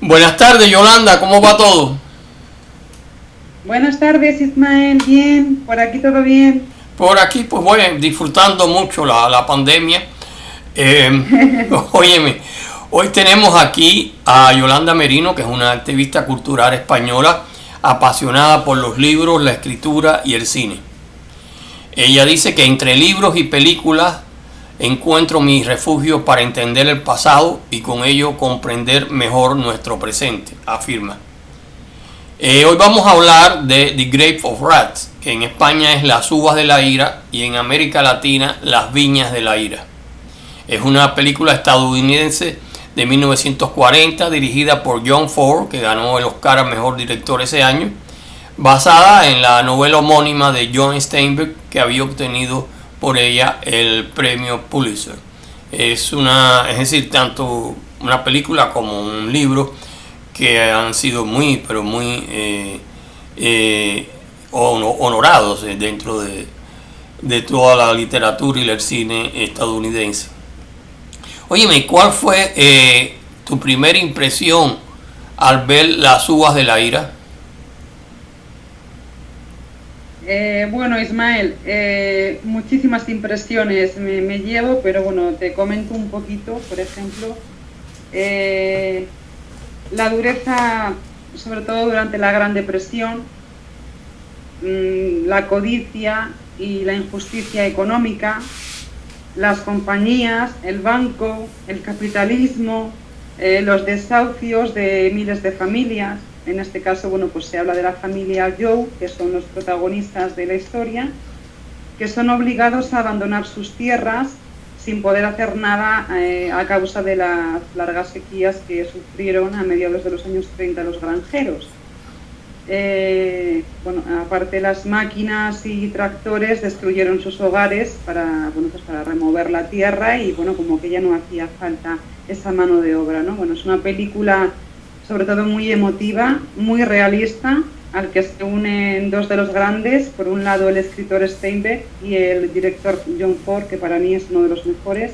Buenas tardes, Yolanda, ¿cómo va todo? Buenas tardes, Ismael. Bien, por aquí todo bien. Por aquí, pues bueno, disfrutando mucho la pandemia. Eh, óyeme, hoy tenemos aquí a Yolanda Merino, que es una activista cultural española apasionada por los libros, la escritura y el cine. Ella dice que entre libros y películas encuentro mi refugio para entender el pasado y con ello comprender mejor nuestro presente, afirma. Hoy vamos a hablar de The Grapes of Wrath, que en España es Las uvas de la ira y en América Latina Las viñas de la ira. Es una película estadounidense de 1940 dirigida por John Ford, que ganó el Oscar a Mejor Director ese año, basada en la novela homónima de John Steinbeck, que había obtenido por ella el premio Pulitzer. Es decir, tanto una película como un libro que han sido muy, pero muy honorados dentro de toda la literatura y el cine estadounidense. Óyeme, ¿cuál fue tu primera impresión al ver Las uvas de la ira? Bueno, Ismael, muchísimas impresiones me llevo, pero bueno, te comento un poquito. Por ejemplo, eh, la dureza, sobre todo durante la Gran Depresión, la codicia y la injusticia económica, las compañías, el banco, el capitalismo, los desahucios de miles de familias. En este caso, bueno, pues se habla de la familia Joe, que son los protagonistas de la historia, que son obligados a abandonar sus tierras sin poder hacer nada a causa de las largas sequías que sufrieron a mediados de los años 30 los granjeros. Bueno, aparte, las máquinas y tractores destruyeron sus hogares para, bueno, pues para remover la tierra y bueno, como que ya no hacía falta esa mano de obra, ¿no? Bueno, es una película sobre todo muy emotiva, muy realista, al que se unen dos de los grandes, por un lado el escritor Steinbeck y el director John Ford, que para mí es uno de los mejores.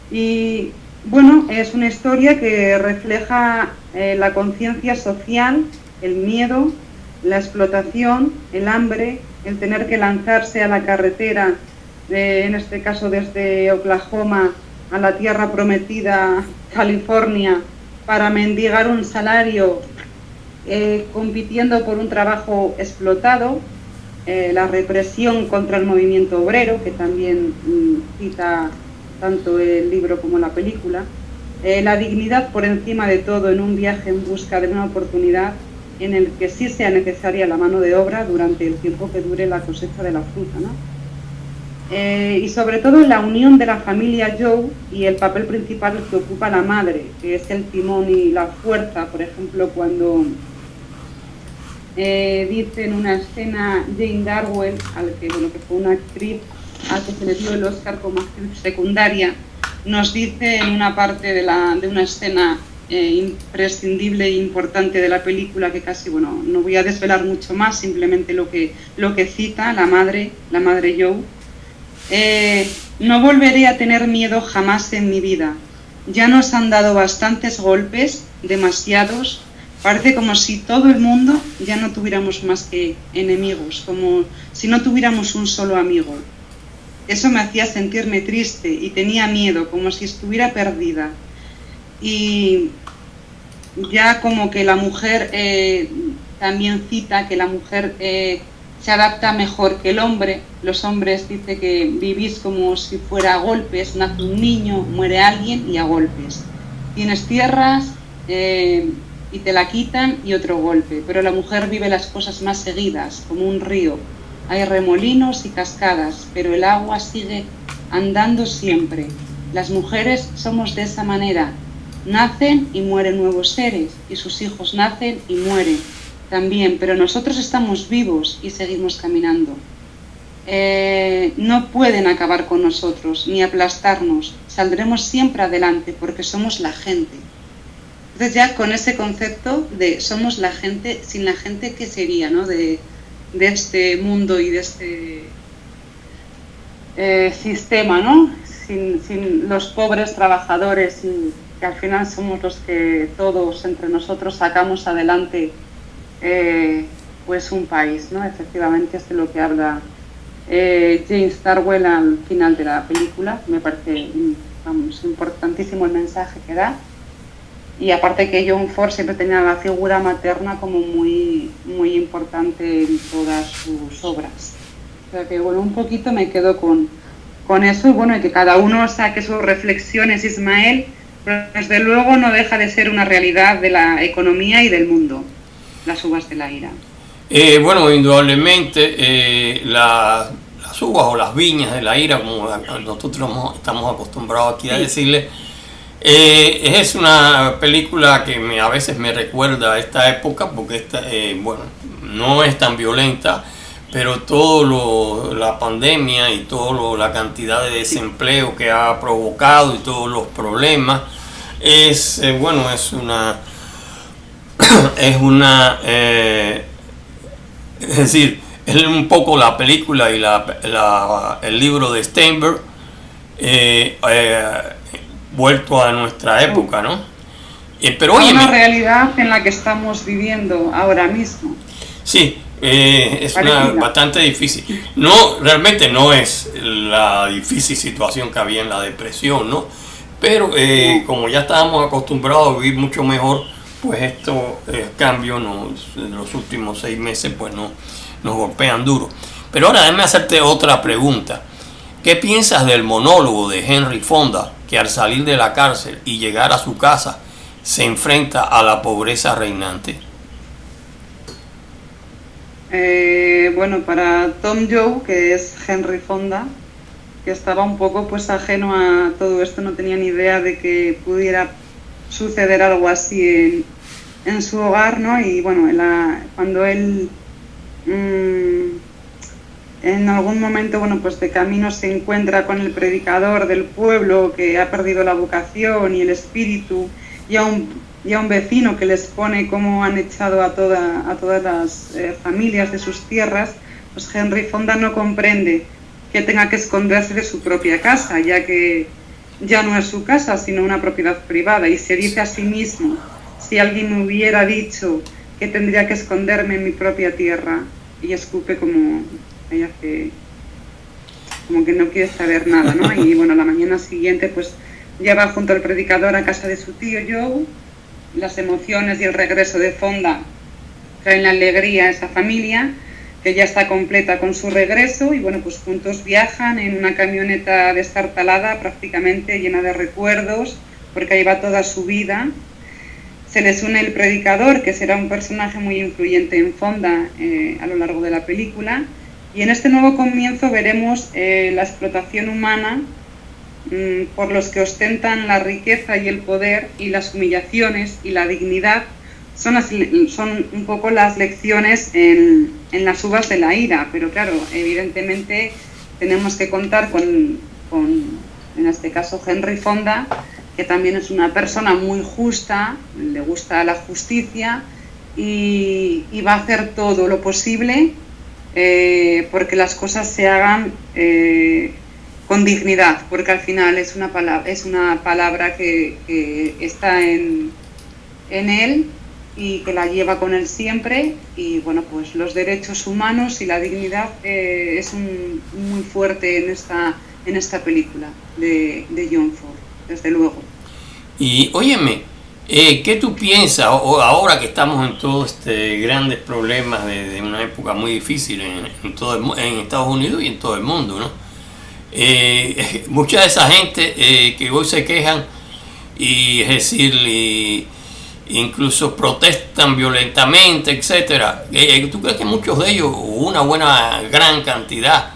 Y bueno, es una historia que refleja la conciencia social, el miedo, la explotación, el hambre, el tener que lanzarse a la carretera, en este caso desde Oklahoma a la tierra prometida, California, para mendigar un salario, compitiendo por un trabajo explotado, la represión contra el movimiento obrero, que también cita tanto el libro como la película, la dignidad por encima de todo en un viaje en busca de una oportunidad en el que sí sea necesaria la mano de obra durante el tiempo que dure la cosecha de la fruta, ¿no? Y sobre todo la unión de la familia Joe y el papel principal que ocupa la madre, que es el timón y la fuerza. Por ejemplo, cuando dice en una escena Jane Darwell, que fue una actriz a que se le dio el Oscar como actriz secundaria, nos dice en una parte de una escena imprescindible e importante de la película, que casi, bueno, no voy a desvelar mucho más, simplemente lo que cita la madre Joe. No volveré a tener miedo jamás en mi vida. Ya nos han dado bastantes golpes, demasiados. Parece como si todo el mundo ya no tuviéramos más que enemigos, como si no tuviéramos un solo amigo. Eso me hacía sentirme triste y tenía miedo, como si estuviera perdida. Y ya como que la mujer también cita que la mujer se adapta mejor que el hombre. Los hombres, dice, que vivís como si fuera a golpes, nace un niño, muere alguien y a golpes. Tienes tierras y te la quitan y otro golpe, pero la mujer vive las cosas más seguidas, como un río. Hay remolinos y cascadas, pero el agua sigue andando siempre. Las mujeres somos de esa manera. Nacen y mueren nuevos seres, y sus hijos nacen y mueren también, pero nosotros estamos vivos y seguimos caminando. No pueden acabar con nosotros ni aplastarnos, saldremos siempre adelante porque somos la gente. Entonces, ya con ese concepto de somos la gente, sin la gente, ¿qué sería, no? De este mundo y de este sistema, ¿no? Sin los pobres trabajadores que al final somos los que todos entre nosotros sacamos adelante pues un país, ¿no? Efectivamente es de lo que habla James Darwell al final de la película. Me parece, vamos, importantísimo el mensaje que da. Y aparte que John Ford siempre tenía la figura materna como muy, muy importante en todas sus obras. O sea que, bueno, un poquito me quedo con eso, y bueno, y que cada uno saque sus reflexiones, Ismael, pero desde luego no deja de ser una realidad de la economía y del mundo, las uvas de la ira. Bueno, indudablemente las uvas o las viñas de la ira, como nosotros estamos acostumbrados aquí a decirle, es una película que a veces me recuerda a esta época, porque bueno, no es tan violenta, pero la pandemia y toda la cantidad de desempleo que ha provocado y todos los problemas, bueno, es decir, es un poco la película y el libro de Steinberg vuelto a nuestra época, ¿no? Pero oye, una realidad en la que estamos viviendo ahora mismo. Sí, es bastante difícil. No, realmente no es la difícil situación que había en la depresión, ¿no? Pero como ya estábamos acostumbrados a vivir mucho mejor, pues estos cambios en los últimos 6 meses pues nos golpean duro. Pero ahora déjame hacerte otra pregunta. ¿Qué piensas del monólogo de Henry Fonda, que al salir de la cárcel y llegar a su casa se enfrenta a la pobreza reinante? Bueno, para Tom Joe, que es Henry Fonda, que estaba un poco pues ajeno a todo esto, no tenía ni idea de que pudiera suceder algo así en su hogar, ¿no? Y bueno, cuando él en algún momento, bueno, pues de camino se encuentra con el predicador del pueblo que ha perdido la vocación y el espíritu, y a un vecino que les pone cómo han echado a todas las familias de sus tierras, pues Henry Fonda no comprende que tenga que esconderse de su propia casa, ya que ya no es su casa, sino una propiedad privada, y se dice a sí mismo: si alguien me hubiera dicho que tendría que esconderme en mi propia tierra, y escupe como que no quiere saber nada, ¿no? Y bueno, la mañana siguiente pues ya va junto al predicador a casa de su tío Joe. Las emociones y el regreso de Fonda traen la alegría a esa familia, que ya está completa con su regreso, y bueno, pues juntos viajan en una camioneta destartalada, prácticamente llena de recuerdos, porque ahí va toda su vida. Se les une el predicador, que será un personaje muy influyente en Fonda a lo largo de la película. Y en este nuevo comienzo veremos la explotación humana por los que ostentan la riqueza y el poder, y las humillaciones y la dignidad son un poco las lecciones en las uvas de la ira. Pero claro, evidentemente tenemos que contar con en este caso, Henry Fonda, que también es una persona muy justa, le gusta la justicia y va a hacer todo lo posible porque las cosas se hagan con dignidad, porque al final es una palabra que está en él y que la lleva con él siempre. Y bueno, pues los derechos humanos y la dignidad es muy fuerte en esta película de John Ford, desde luego. Y óyeme, ¿qué tú piensas ahora que estamos en todos grandes problemas de una época muy difícil en Estados Unidos y en todo el mundo, ¿no? Mucha de esa gente que hoy se quejan y es decir, incluso protestan violentamente, etcétera. ¿Tú crees que muchos de ellos, una gran cantidad,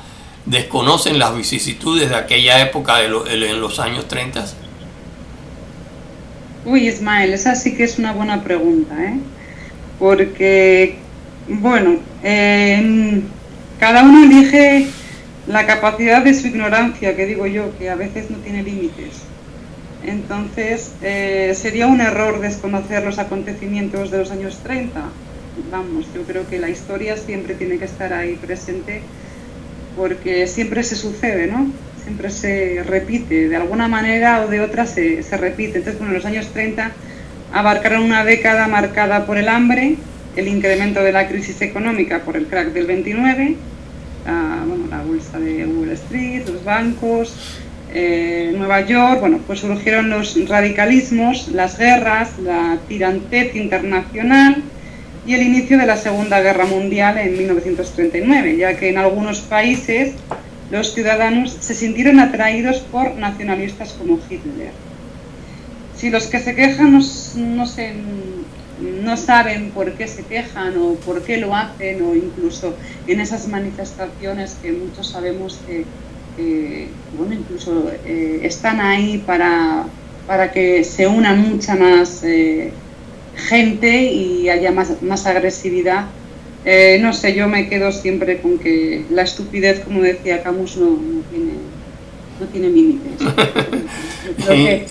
desconocen las vicisitudes de aquella época en los años 30? Uy, Ismael, esa sí que es una buena pregunta, porque, bueno, cada uno elige la capacidad de su ignorancia, que digo yo, que a veces no tiene límites. Entonces, sería un error desconocer los acontecimientos de los años 30. Vamos, yo creo que la historia siempre tiene que estar ahí presente, porque siempre se sucede, ¿no? siempre se repite, de alguna manera o de otra se repite. Entonces, bueno, los años 30 abarcaron una década marcada por el hambre, el incremento de la crisis económica por el crack del 29, la bolsa de Wall Street, los bancos, Nueva York, bueno, pues surgieron los radicalismos, las guerras, la tirantez internacional y el inicio de la Segunda Guerra Mundial en 1939, ya que en algunos países los ciudadanos se sintieron atraídos por nacionalistas como Hitler. Si los que se quejan no saben por qué se quejan o por qué lo hacen, o incluso en esas manifestaciones que muchos sabemos que incluso están ahí para que se una mucha más gente y haya más agresividad. No sé, yo me quedo siempre con que la estupidez, como decía Camus, no tiene límites.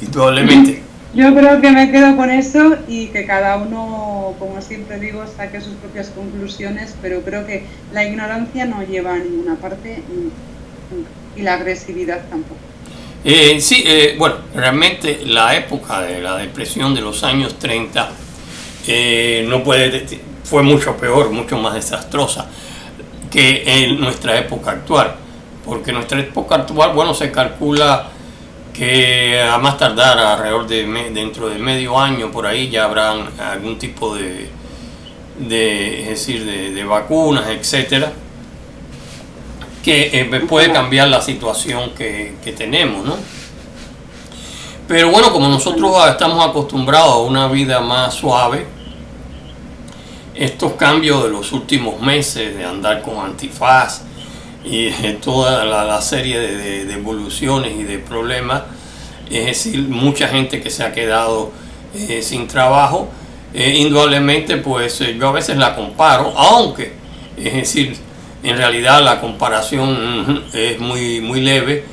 Indudablemente. Yo creo que me quedo con eso y que cada uno, como siempre digo, saque sus propias conclusiones, pero creo que la ignorancia no lleva a ninguna parte y la agresividad tampoco. Bueno, realmente la época de la depresión de los años 30 fue mucho peor, mucho más desastrosa que en nuestra época actual, porque en nuestra época actual, bueno, se calcula que a más tardar alrededor dentro de medio año por ahí ya habrán algún tipo de vacunas, etcétera, que puede cambiar la situación que tenemos, ¿no? Pero bueno, como nosotros estamos acostumbrados a una vida más suave, estos cambios de los últimos meses de andar con antifaz y toda la serie de evoluciones y de problemas, es decir, mucha gente que se ha quedado sin trabajo, indudablemente pues yo a veces la comparo, aunque es decir, en realidad la comparación es muy leve,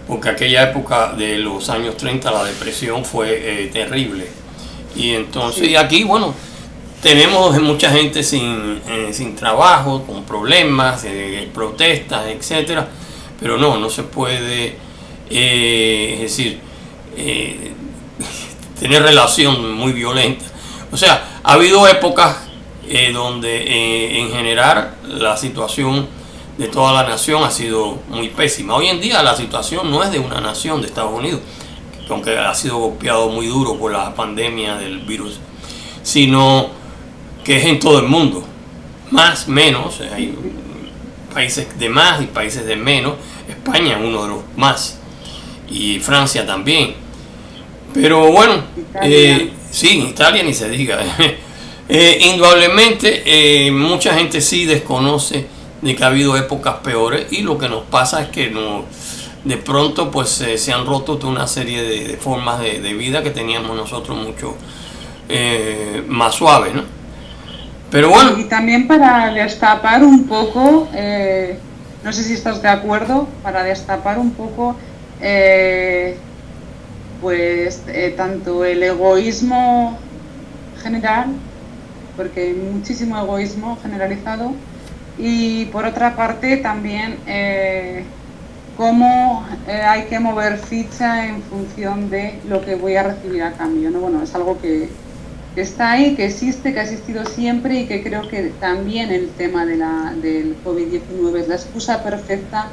porque aquella época de los años 30 la depresión fue terrible, y entonces sí. Aquí bueno, tenemos mucha gente sin trabajo, con problemas, protestas, etcétera, pero no se puede, es decir, tener relación muy violenta. O sea, ha habido épocas donde en general la situación de toda la nación ha sido muy pésima. Hoy en día la situación no es de una nación, de Estados Unidos, aunque ha sido golpeado muy duro por la pandemia del virus, sino que es en todo el mundo, más, menos, hay países de más y países de menos. España es uno de los más, y Francia también, pero bueno, sí, Italia ni se diga. Indudablemente mucha gente sí desconoce de que ha habido épocas peores, y lo que nos pasa es que de pronto pues se han roto toda una serie de formas de vida que teníamos nosotros mucho más suaves, ¿no? Pero bueno. Y también para destapar un poco, no sé si estás de acuerdo, para destapar un poco tanto el egoísmo general, porque hay muchísimo egoísmo generalizado, y por otra parte también cómo hay que mover ficha en función de lo que voy a recibir a cambio, ¿no? Bueno, es algo que está ahí, que existe, que ha existido siempre, y que creo que también el tema del COVID-19 es la excusa perfecta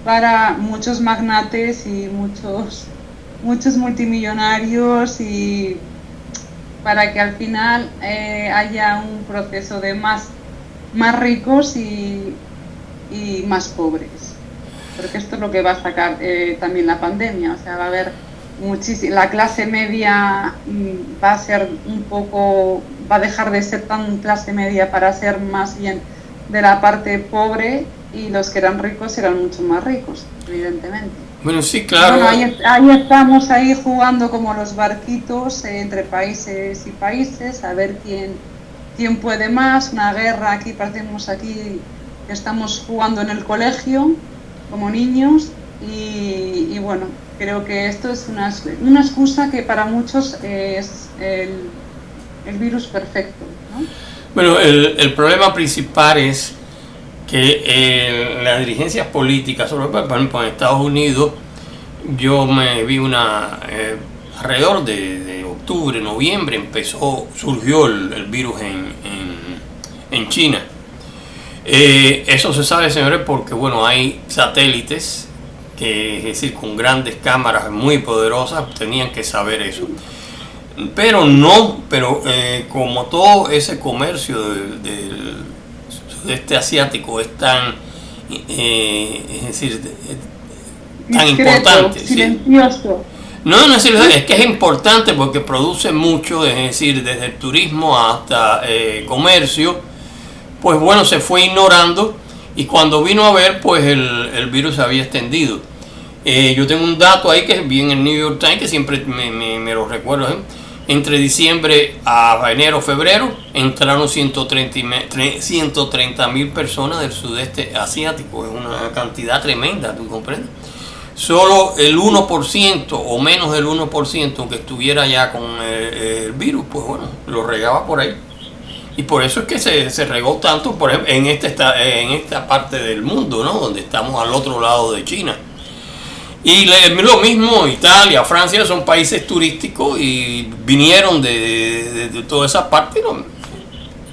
para muchos magnates y muchos multimillonarios, y para que al final haya un proceso de más ricos y más pobres, porque esto es lo que va a sacar también la pandemia. O sea, va a haber la clase media va a dejar de ser tan clase media para ser más bien de la parte pobre, y los que eran ricos serán mucho más ricos, evidentemente. Bueno, sí, claro. Bueno, ahí estamos ahí jugando como los barquitos entre países y países, a ver quién puede más. Una guerra, partimos aquí, estamos jugando en el colegio como niños, y bueno, creo que esto es una excusa que para muchos es el virus perfecto, ¿no? Bueno, el problema principal es que las dirigencias políticas, sobre todo por ejemplo en Estados Unidos, yo me vi alrededor de octubre, noviembre, surgió el virus en China. Eso se sabe, señores, porque bueno, hay satélites que, es decir, con grandes cámaras muy poderosas, tenían que saber eso. Pero como todo ese comercio del sudeste asiático es tan, es decir, tan discreto, importante. silencioso. Sí. No es que es importante porque produce mucho, es decir, desde el turismo hasta comercio, pues bueno, se fue ignorando y cuando vino a ver, pues el virus se había extendido. Yo tengo un dato ahí que vi en el New York Times, que siempre me lo recuerdo, ¿eh? Entre diciembre a enero, febrero, entraron 130.000 personas del sudeste asiático. Es una cantidad tremenda, ¿tú comprendes? Solo el 1% o menos del 1% que estuviera ya con el virus, pues bueno, lo regaba por ahí. Y por eso es que se regó tanto, por ejemplo, en esta parte del mundo, ¿no? Donde estamos al otro lado de China. Y lo mismo, Italia, Francia son países turísticos y vinieron de toda esa parte y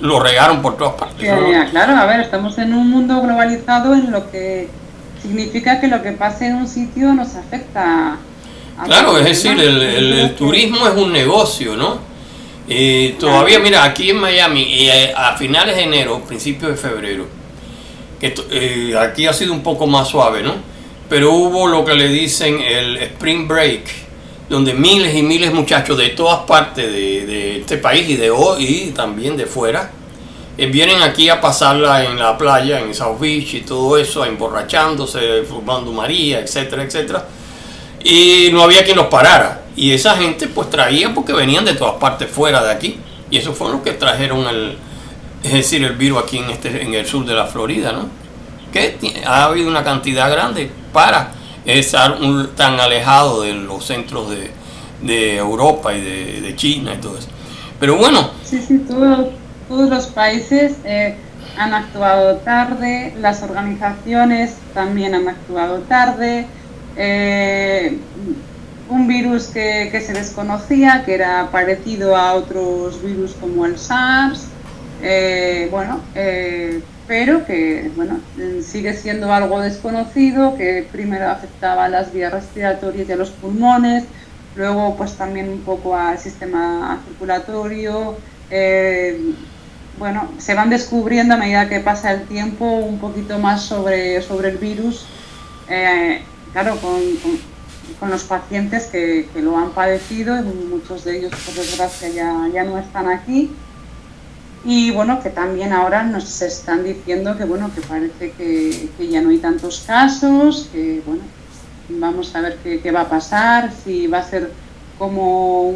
lo regaron por todas partes. Claro, a ver, estamos en un mundo globalizado en lo que significa que lo que pase en un sitio nos afecta a claro, es decir, el turismo es un negocio, ¿no? Todavía, mira, aquí en Miami, a finales de enero, principios de febrero, que aquí ha sido un poco más suave, ¿no? Pero hubo lo que le dicen el Spring Break, donde miles y miles de muchachos de todas partes de este país y también de fuera, vienen aquí a pasarla en la playa, en South Beach y todo eso, emborrachándose, fumando María, etcétera, etcétera. Y no había quien los parara. Y esa gente pues traía porque venían de todas partes fuera de aquí. Y eso fue lo que trajeron el virus aquí en el sur de la Florida, ¿no? Que ha habido una cantidad grande para estar tan alejado de los centros de Europa y de China y todo eso. Pero bueno. Sí, todos los países han actuado tarde, las organizaciones también han actuado tarde. Un virus que se desconocía, que era parecido a otros virus como el SARS, pero que bueno, sigue siendo algo desconocido, que primero afectaba a las vías respiratorias y a los pulmones, luego pues también un poco al sistema circulatorio. Se van descubriendo a medida que pasa el tiempo un poquito más sobre el virus, claro, con los pacientes que lo han padecido, y muchos de ellos por desgracia ya no están aquí. Y bueno, que también ahora nos están diciendo que bueno, que parece que ya no hay tantos casos, que bueno, vamos a ver qué va a pasar, si va a ser como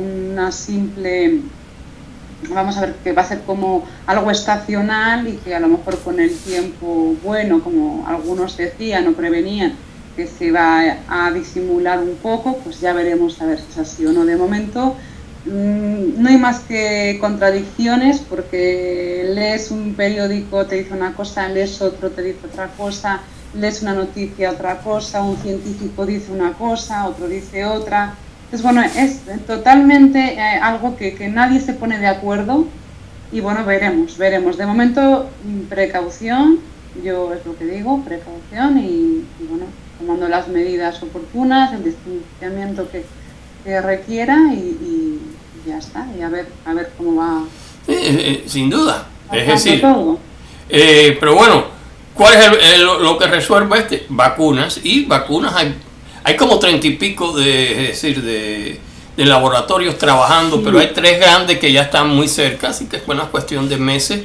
vamos a ver que va a ser como algo estacional y que a lo mejor con el tiempo, bueno, como algunos decían o prevenían, que se va a disimular un poco, pues ya veremos a ver si es así o no. De momento no hay más que contradicciones, porque lees un periódico, te dice una cosa, lees otro, te dice otra cosa, lees una noticia, otra cosa, un científico dice una cosa, otro dice otra. Entonces bueno, es totalmente algo que nadie se pone de acuerdo y bueno, veremos. De momento, precaución, yo es lo que digo, precaución y bueno, tomando las medidas oportunas, el distanciamiento que requiera y ya está, y a ver cómo va. Sin duda, es decir, pero bueno, ¿cuál es lo que resuelve vacunas? Y vacunas hay como 30 y pico de laboratorios trabajando, pero hay 3 grandes que ya están muy cerca, así que es una cuestión de meses.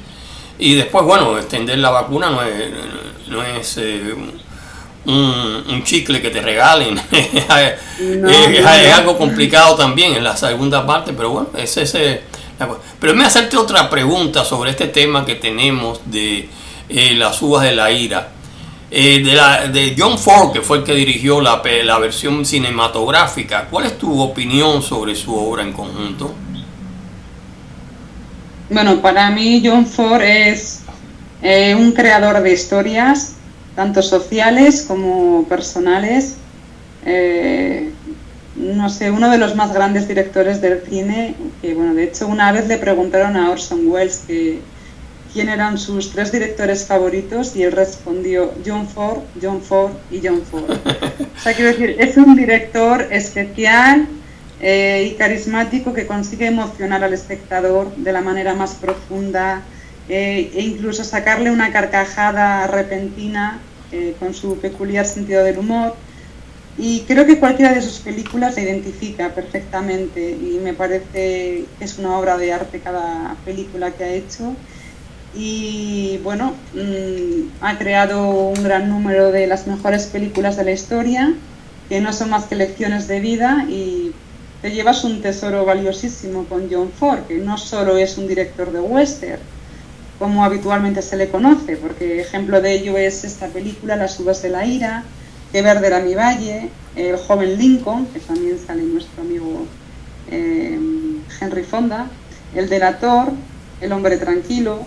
Y después, bueno, extender la vacuna no es un chicle que te regalen. Es algo complicado también en la segunda parte, pero bueno, pero me hacerte otra pregunta sobre este tema que tenemos de las uvas de la ira. De John Ford, que fue el que dirigió la versión cinematográfica. ¿Cuál es tu opinión sobre su obra en conjunto? Bueno, para mí John Ford es un creador de historias, tanto sociales como personales, no sé, uno de los más grandes directores del cine, que bueno, de hecho una vez le preguntaron a Orson Welles quién eran sus 3 directores favoritos y él respondió John Ford, John Ford y John Ford. O sea, quiero decir, es un director especial y carismático que consigue emocionar al espectador de la manera más profunda e incluso sacarle una carcajada repentina con su peculiar sentido del humor. Y creo que cualquiera de sus películas se identifica perfectamente y me parece que es una obra de arte cada película que ha hecho. Y bueno, ha creado un gran número de las mejores películas de la historia, que no son más que lecciones de vida, y te llevas un tesoro valiosísimo con John Ford, que no solo es un director de western, como habitualmente se le conoce, porque ejemplo de ello es esta película, Las uvas de la ira, Que verde era mi valle, El joven Lincoln, que también sale nuestro amigo Henry Fonda, El delator, El hombre tranquilo,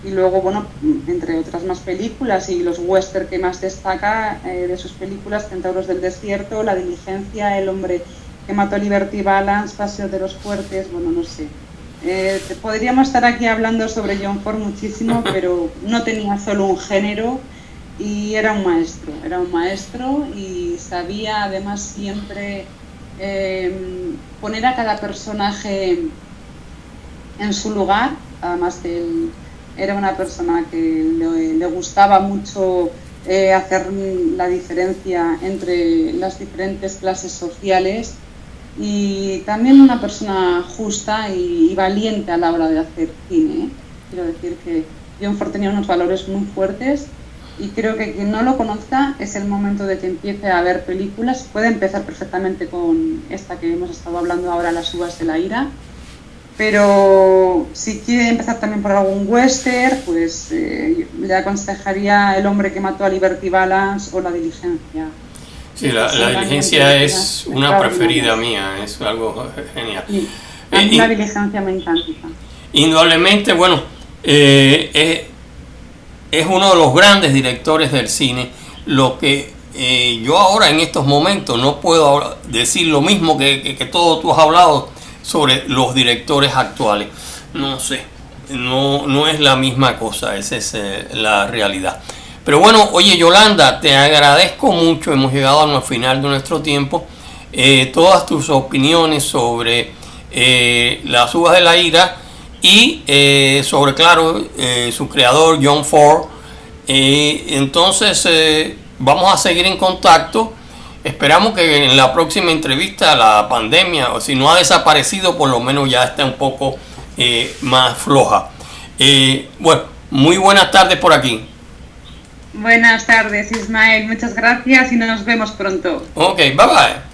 y luego, bueno, entre otras más películas, y los western que más destaca de sus películas, Centauros del desierto, La diligencia, El hombre que mató a Liberty Balance, Paseo de los fuertes, bueno, no sé. Podríamos estar aquí hablando sobre John Ford muchísimo, pero no tenía solo un género y era un maestro y sabía además siempre poner a cada personaje en su lugar. Además que él era una persona que le gustaba mucho hacer la diferencia entre las diferentes clases sociales, y también una persona justa y valiente a la hora de hacer cine. Quiero decir que John Ford tenía unos valores muy fuertes, y creo que quien no lo conozca es el momento de que empiece a ver películas. Puede empezar perfectamente con esta que hemos estado hablando ahora, Las uvas de la ira, pero si quiere empezar también por algún western, pues le aconsejaría El hombre que mató a Liberty Balance o La diligencia. Sí, la diligencia es una preferida mía, es algo genial. Sí, a mí La diligencia me encanta. Indudablemente, bueno, es uno de los grandes directores del cine. Lo que yo ahora en estos momentos no puedo decir lo mismo que todo tú has hablado sobre los directores actuales. No sé, no es la misma cosa, esa es la realidad. Pero bueno, oye Yolanda, te agradezco mucho, hemos llegado al final de nuestro tiempo, todas tus opiniones sobre Las uvas de la ira y sobre, claro, su creador John Ford. Entonces vamos a seguir en contacto. Esperamos que en la próxima entrevista la pandemia, o si no ha desaparecido, por lo menos ya está un poco más floja. Bueno, muy buenas tardes por aquí. Buenas tardes, Ismael, muchas gracias y nos vemos pronto. Ok, bye bye.